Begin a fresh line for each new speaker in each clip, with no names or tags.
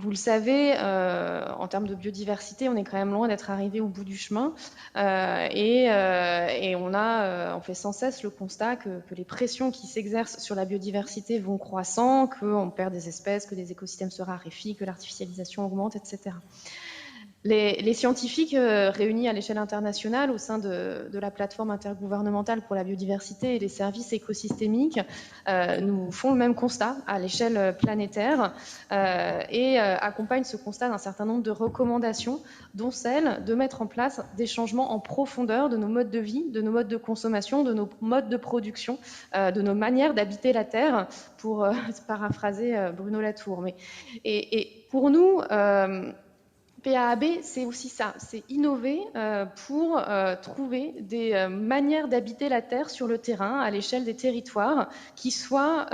vous le savez, en termes de biodiversité, on est quand même loin d'être arrivé au bout du chemin. Et on fait sans cesse le constat que les pressions qui s'exercent sur la biodiversité vont croissant, qu'on perd des espèces, que les écosystèmes se raréfient, que l'artificialisation augmente, etc. Les scientifiques réunis à l'échelle internationale au sein de la plateforme intergouvernementale pour la biodiversité et les services écosystémiques nous font le même constat à l'échelle planétaire et accompagnent ce constat d'un certain nombre de recommandations, dont celle de mettre en place des changements en profondeur de nos modes de vie, de nos modes de consommation, de nos modes de production, de nos manières d'habiter la Terre, pour paraphraser Bruno Latour. Et pour nous, PAAB, c'est aussi ça, c'est innover pour trouver des manières d'habiter la Terre sur le terrain, à l'échelle des territoires, qui soient,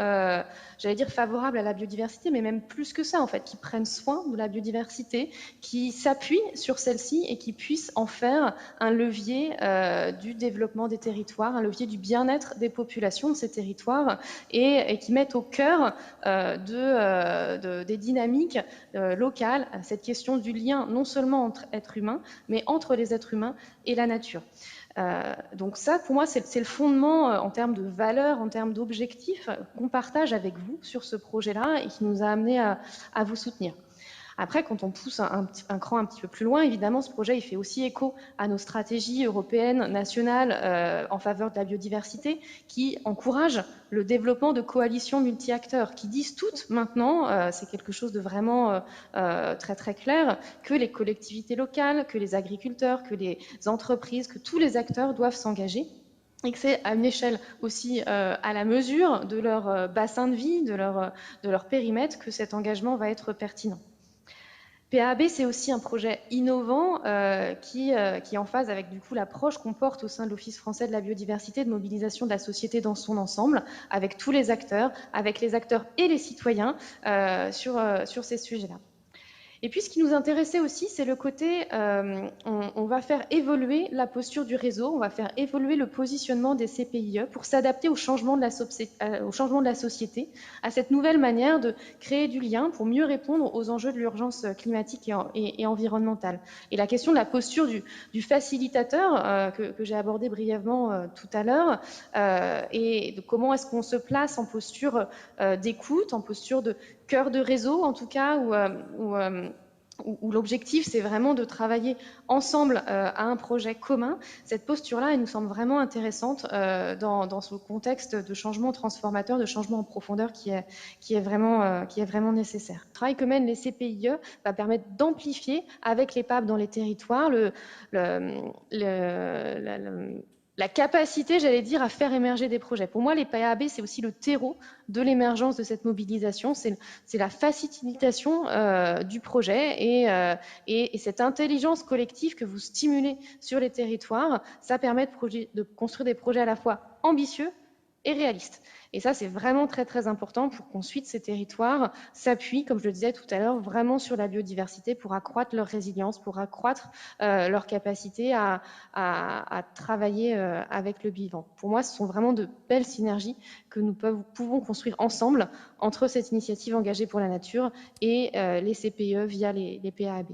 j'allais dire, favorables à la biodiversité, mais même plus que ça, en fait, qui prennent soin de la biodiversité, qui s'appuient sur celle-ci et qui puissent en faire un levier du développement des territoires, un levier du bien-être des populations de ces territoires, et qui mettent au cœur des dynamiques locales cette question du lien non seulement entre êtres humains, mais entre les êtres humains et la nature. Donc ça, pour moi, c'est le fondement en termes de valeurs, en termes d'objectifs qu'on partage avec vous sur ce projet-là et qui nous a amené à vous soutenir. Après, quand on pousse un cran un petit peu plus loin, évidemment, ce projet, il fait aussi écho à nos stratégies européennes, nationales, en faveur de la biodiversité, qui encouragent le développement de coalitions multi-acteurs, qui disent toutes maintenant, c'est quelque chose de vraiment très très clair, que les collectivités locales, que les agriculteurs, que les entreprises, que tous les acteurs doivent s'engager et que c'est à une échelle aussi à la mesure de leur bassin de vie, de leur périmètre, que cet engagement va être pertinent. PAB, c'est aussi un projet innovant qui est en phase avec du coup l'approche qu'on porte au sein de l'Office français de la biodiversité, de mobilisation de la société dans son ensemble, avec tous les acteurs, avec les acteurs et les citoyens sur ces sujets-là. Et puis, ce qui nous intéressait aussi, c'est le côté, on va faire évoluer la posture du réseau, on va faire évoluer le positionnement des CPIE pour s'adapter au changement de la société, à cette nouvelle manière de créer du lien pour mieux répondre aux enjeux de l'urgence climatique et environnementale. Et la question de la posture du facilitateur, que j'ai abordé brièvement tout à l'heure, et de comment est-ce qu'on se place en posture d'écoute, en posture de cœur de réseau, en tout cas, où l'objectif, c'est vraiment de travailler ensemble à un projet commun. Cette posture-là, elle nous semble vraiment intéressante dans ce contexte de changement transformateur, de changement en profondeur qui est vraiment nécessaire. Le travail que mènent les CPIE va permettre d'amplifier avec les PAB dans les territoires la capacité, j'allais dire, à faire émerger des projets. Pour moi, les PAB, c'est aussi le terreau de l'émergence de cette mobilisation, c'est la facilitation du projet et cette intelligence collective que vous stimulez sur les territoires, ça permet de construire des projets à la fois ambitieux et réalistes. Et ça, c'est vraiment très, très important pour qu'ensuite ces territoires s'appuient, comme je le disais tout à l'heure, vraiment sur la biodiversité pour accroître leur résilience, pour accroître leur capacité à travailler avec le vivant. Pour moi, ce sont vraiment de belles synergies que nous pouvons construire ensemble entre cette initiative engagée pour la nature et les CPE via les PAAB.